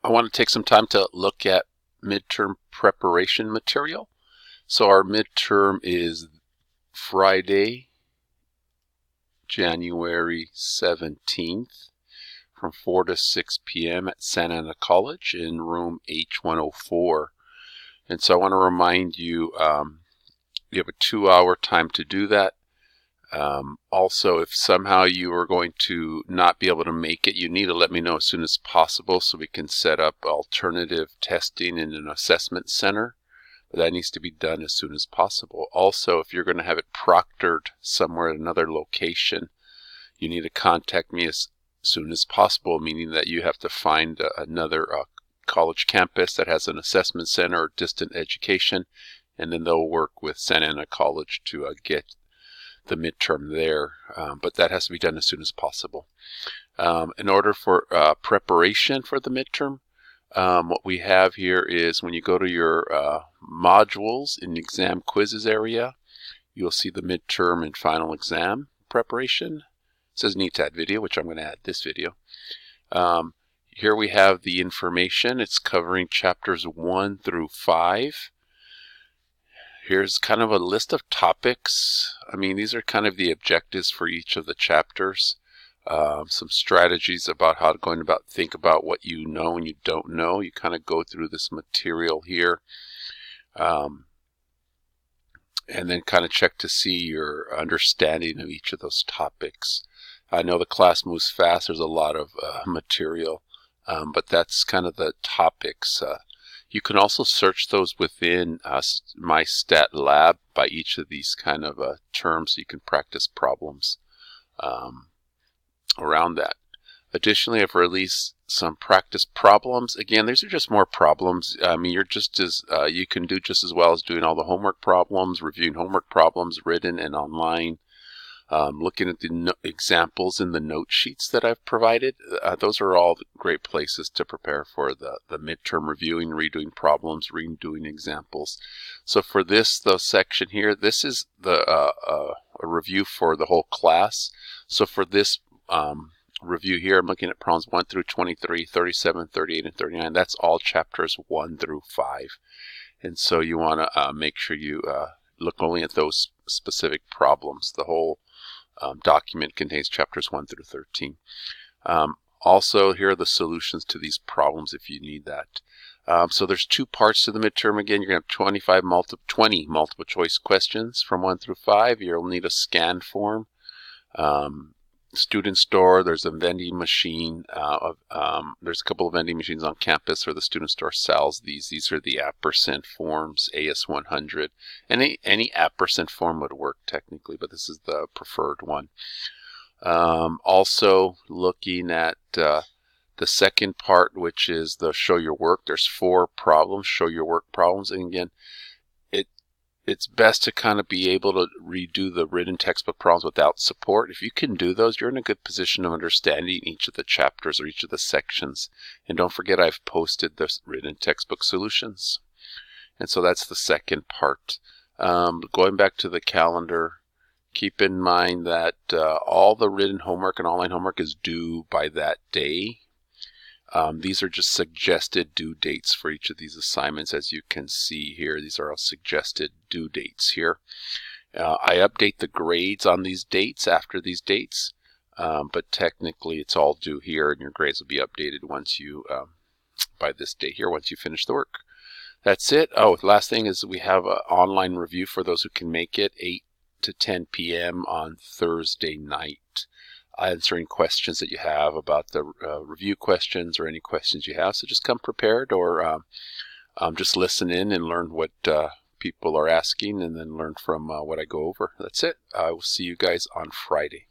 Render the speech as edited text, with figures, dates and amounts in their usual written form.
I want to take some time to look at midterm preparation material. So our midterm is Friday, January 17th from 4 to 6 p.m. at Santa Ana College in room H104. And so I want to remind you, you have a 2-hour time to do that. Also, if somehow you are going to not be able to make it, you need to let me know as soon as possible so we can set up alternative testing in an assessment center. But that needs to be done as soon as possible. Also, if you're going to have it proctored somewhere at another location, you need to contact me as soon as possible, meaning that you have to find another college campus that has an assessment center or distant education, and then they'll work with Santa Ana College to get the midterm there, but that has to be done as soon as possible. In order for preparation for the midterm, what we have here is when you go to your modules in the exam quizzes area, you'll see the midterm and final exam preparation. It says need to add video, which I'm going to add this video. Here we have the information. It's covering chapters 1 through 5. Here's kind of a list of topics. I mean, these are kind of the objectives for each of the chapters. Some strategies about how to think about what you know and you don't know. You kind of go through this material here. And then kind of check to see your understanding of each of those topics. I know the class moves fast. There's a lot of material, but that's kind of the topics. You can also search those within my stat lab by each of these kind of terms so you can practice problems around that. Additionally, I've released some practice problems. Again, these are just more problems. I mean, you're just as you can do just as well as doing all the homework problems, reviewing homework problems written and online. Looking at the examples in the note sheets that I've provided, those are all great places to prepare for the midterm reviewing, redoing problems, redoing examples. So for the section here, this is a review for the whole class. So for this review here, I'm looking at problems 1 through 23, 37, 38, and 39. That's all chapters 1 through 5. And so you want to make sure you look only at those specific problems. The whole document contains chapters 1 through 13. Also, here are the solutions to these problems if you need that. So there's 2 parts to the midterm. Again, you're going to have 20 multiple choice questions from 1 through 5. You'll need a scan form. Student store, there's a vending machine. There's a couple of vending machines on campus where the student store sells these. These are the @ forms, AS100. Any @ form would work technically, but this is the preferred one. Also looking at the second part, which is the show your work. There's 4 problems, show your work problems. And again, it's best to kind of be able to redo the written textbook problems without support. If you can do those, you're in a good position of understanding each of the chapters or each of the sections. And don't forget, I've posted the written textbook solutions. And so that's the second part. Going back to the calendar, keep in mind that all the written homework and online homework is due by that day. These are just suggested due dates for each of these assignments. As you can see here, these are all suggested due dates here. I update the grades on these dates after these dates, but technically it's all due here, and your grades will be updated once you, by this date here, once you finish the work. That's it. Oh, the last thing is we have an online review for those who can make it, 8 to 10 p.m. on Thursday night. Answering questions that you have about the review questions or any questions you have. So just come prepared, or just listen in and learn what people are asking, and then learn from what I go over. That's it. I will see you guys on Friday.